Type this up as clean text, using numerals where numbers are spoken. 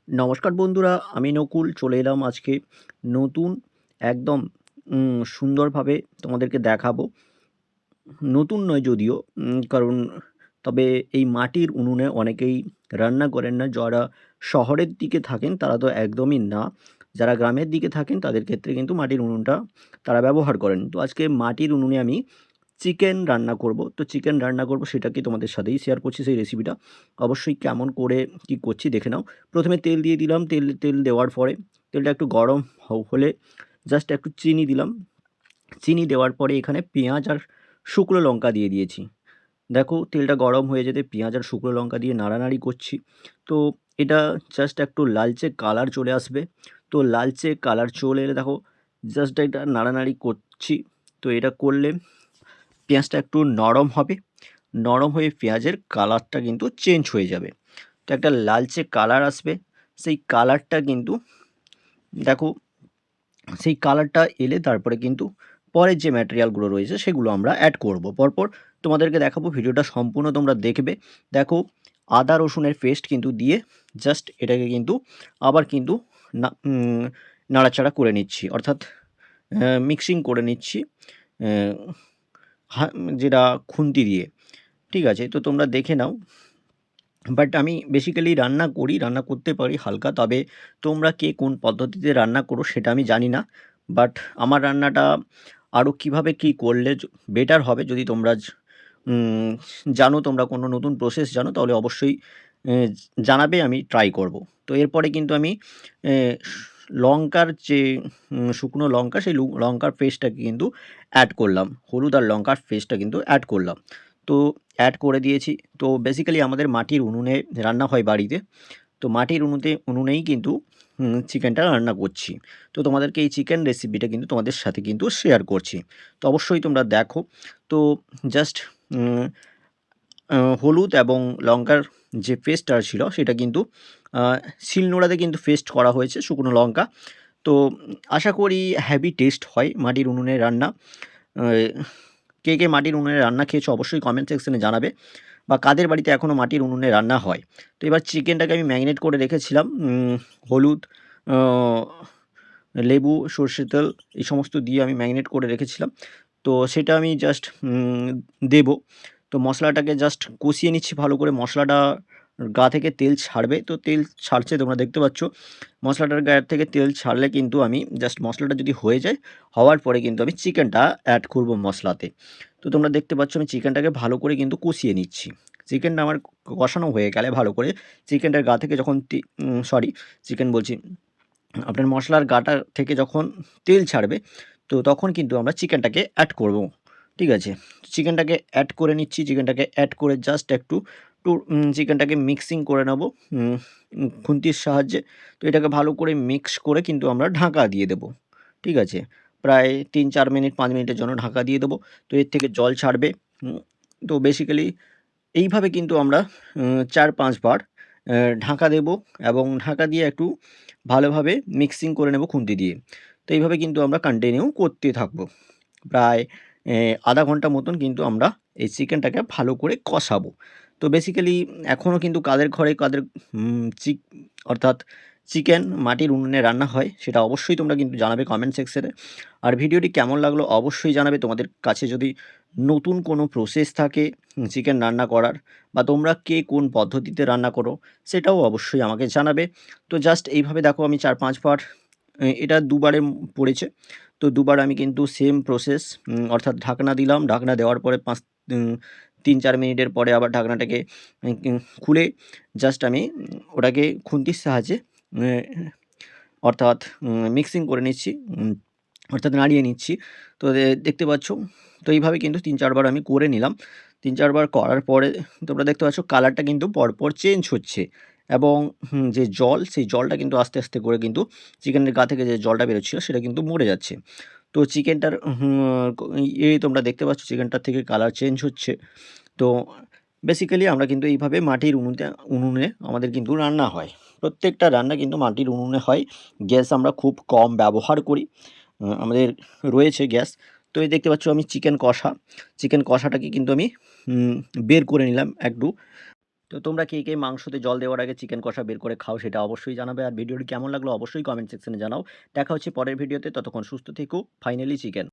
নমস্কার বন্ধুরা, আমি নকুল চলে এলাম আজকে নতুন একদম সুন্দরভাবে তোমাদেরকে দেখাবো। নতুন নয় যদিও, কারণ তবে এই মাটির উনুনে অনেকেই রান্না করেন না। যারা শহরের দিকে থাকেন তারা তো একদমই না। যারা গ্রামের দিকে থাকেন তাদের ক্ষেত্রে কিন্তু মাটির উনুনটা তারা ব্যবহার করেন। তো আজকে মাটির উনুনে আমি চিকেন রান্না করব। তো চিকেন রান্না করব সেটাকে তোমাদের সাথেই শেয়ার করছি সেই রেসিপিটা। অবশ্যই কেমন করে কি করছি দেখে নাও। প্রথমে তেল দিয়ে দিলাম। তেল দেওয়ার পরে তেলটা একটু গরম হলে জাস্ট একটু চিনি দিলাম। চিনি দেওয়ার পরে এখানে পেঁয়াজ আর শুকনো লঙ্কা দিয়ে দিয়েছি। দেখো তেলটা গরম হয়ে যেতে পেঁয়াজ আর শুকনো লঙ্কা দিয়ে নাড়ানাড়ি করছি। তো এটা জাস্ট একটু লালচে কালার চলে আসবে। তো লালচে কালার চলে এলে দেখো জাস্ট এটা নাড়ানাড়ি করছি। তো এটা করলে পেঁয়াজটা একটু নরম হবে। নরম হয়ে পেঁয়াজের কালারটা কিন্তু চেঞ্জ হয়ে যাবে। তো একটা লালচে কালার আসবে। সেই কালারটা কিন্তু দেখো, সেই কালারটা এলে তারপরে কিন্তু পরের যে ম্যাটেরিয়ালগুলো রয়েছে সেগুলো আমরা অ্যাড করব। পরপর তোমাদেরকে দেখাবো, ভিডিওটা সম্পূর্ণ তোমরা দেখবে। দেখো আদা রসুনের পেস্ট কিন্তু দিয়ে জাস্ট এটাকে কিন্তু আবার কিন্তু না নাড়াচাড়া করে নিচ্ছি, অর্থাৎ মিক্সিং করে নিচ্ছি, যেটা খুন্তি দিয়ে। ঠিক আছে, তো তোমরা দেখে নাও। বাট আমি বেসিক্যালি রান্না করতে পারি হালকা। তবে তোমরা কে কোন পদ্ধতিতে রান্না করো সেটা আমি জানি না। বাট আমার রান্নাটা আরও কীভাবে কী করলে বেটার হবে, যদি তোমরা উম জানো, তোমরা কোনো নতুন প্রসেস জানো তাহলে অবশ্যই এ জানাবে, আমি ট্রাই করব। তো এরপরে কিন্তু আমি এ লঙ্কার যে শুকনো লঙ্কা, সেই লঙ্কার পেস্টটাকে কিন্তু অ্যাড করলাম। হলুদ আর লঙ্কার পেস্টটা কিন্তু অ্যাড করলাম। তো অ্যাড করে দিয়েছি। তো বেসিক্যালি আমাদের মাটির উনুনে রান্না হয় বাড়িতে। তো মাটির উনুনেই কিন্তু চিকেনটা রান্না করছি। তো তোমাদেরকে এই চিকেন রেসিপিটা কিন্তু তোমাদের সাথে কিন্তু শেয়ার করছি। তো অবশ্যই তোমরা দেখো। তো জাস্ট হলুদ এবং লঙ্কার যে পেস্টটা ছিল সেটা কিন্তু শিলনোড়াতে কিন্তু পেস্ট করা হয়েছে শুকনো লঙ্কা। তো আশা করি হেভি টেস্ট হয় মাটির উনুনের রান্না। আ কে, কে মাটির উনুনে রান্না খেয়েছো অবশ্যই কমেন্ট সেকশনে জানাবে, বা কাদের বাড়িতে এখনও মাটির উনুনে রান্না হয়। তো এবার চিকেনটাকে আমি ম্যারিনেট করে রেখেছিলাম। হলুদ, আ লেবু, সর্ষের তেল এই সমস্ত দিয়ে আমি ম্যারিনেট করে রেখেছিলাম। তো সেটা আমি জাস্ট দেবো। তো মশলাটাকে জাস্ট কষিয়ে নিচ্ছি ভালো করে। মশলাটা গা থেকে তেল ছাড়বে। তো তেল ছাড়ছে তোমরা দেখতে পাচ্ছ। মশলাটার গায়ের থেকে তেল ছাড়লে কিন্তু আমি জাস্ট মশলাটা যদি হয়ে যায়, হওয়ার পরে কিন্তু আমি চিকেনটা অ্যাড করব মশলাতে। তো তোমরা দেখতে পাচ্ছ আমি চিকেনটাকে ভালো করে কিন্তু কষিয়ে নিচ্ছি। চিকেনটা আমার কষানো হয়ে গেলে ভালো করে, চিকেনটার গা থেকে যখন চিকেন বলছি, আপনার মশলার গাটা থেকে যখন তেল ছাড়বে, তো তখন কিন্তু আমরা চিকেনটাকে অ্যাড করব। ঠিক আছে? চিকেনটাকে অ্যাড করে নিচ্ছি। চিকেনটাকে অ্যাড করে জাস্ট একটু চিকেনটাকে মিক্সিং করে নেব খুন্তির সাহায্যে। তো এটাকে ভালো করে মিক্স করে কিন্তু আমরা ঢাকা দিয়ে দেব। ঠিক আছে? প্রায় ৩-৪ মিনিট ৫ মিনিটের জন্য ঢাকা দিয়ে দেবো। তো এর থেকে জল ছাড়বে। তো বেসিক্যালি এইভাবে কিন্তু আমরা ৪-৫ বার ঢাকা দেব, এবং ঢাকা দিয়ে একটু ভালোভাবে মিক্সিং করে নেব খুন্তি দিয়ে। তো এইভাবে কিন্তু আমরা কন্টিনিউ করতে থাকব। প্রায় আধা ঘন্টা মতন কিন্তু আমরা এই চিকেনটাকে ভালো করে কষাবো। তো বেসিক্যালি এখনও কিন্তু কাদের ঘরে কাদের উম চিক অর্থাৎ চিকেন মাটির উনুনে রান্না হয় সেটা অবশ্যই তোমরা কিন্তু জানাবে কমেন্ট সেকশনে। আর ভিডিওটি কেমন লাগলো অবশ্যই জানাবে। তোমাদের কাছে যদি নতুন কোনো প্রসেস থাকে চিকেন রান্না করার, বা তোমরা কে কোন পদ্ধতিতে রান্না করো সেটাও অবশ্যই আমাকে জানাবে। তো জাস্ট এইভাবে দেখো আমি ৪-৫ বার, এটা দুবারে পড়েছে। তো দুবার আমি কিন্তু সেম প্রসেস, অর্থাৎ ঢাকনা দিলাম। ঢাকনা দেওয়ার পরে ৩-৪ মিনিটের পরে আবার ঢাকনাটাকে খুলে জাস্ট আমি ওটাকে খুন্তির সাহায্যে এ অর্থাৎ মিক্সিং করে নিচ্ছি, অর্থাৎ নাড়িয়ে নিচ্ছি। তো দেখতে পাচ্ছ। তো এইভাবে কিন্তু ৩-৪ বার আমি করে নিলাম। ৩-৪ বার করার পরে তোমরা দেখতে পাচ্ছ কালারটা কিন্তু পরপর চেঞ্জ হচ্ছে, এবং যে জল, সেই জলটা কিন্তু আস্তে, আস্তে করে কিন্তু চিকেনের গা থেকে যে জলটা বেরোচ্ছিল সেটা কিন্তু মরে যাচ্ছে। তো চিকেনটার তোমরা দেখতে পাচ্ছ চিকেনটার থেকে কালার চেঞ্জ হচ্ছে। তো বেসিক্যালি আমরা কিন্তু এইভাবে মাটির উনুনে আমাদের কিন্তু রান্না হয়। প্রত্যেকটা রান্না কিন্তু মাটির উনুনে হয়। গ্যাস আমরা খুব কম ব্যবহার করি। আমাদের রয়েছে গ্যাস। তো এই দেখতে পাচ্ছ আমি চিকেন কষাটাকে কিন্তু আমি বের করে নিলাম একটু। তো তোমরা কে, কে মাংসতে জল দেওয়ার আগে চিকেন কষা বের করে খাও সেটা অবশ্যই জানাবে। আর ভিডিওটি কেমন লাগলো অবশ্যই কমেন্ট সেকশনে জানাও। দেখা হচ্ছে পরের ভিডিওতে, ততক্ষণ সুস্থ থেকো। Finally chicken.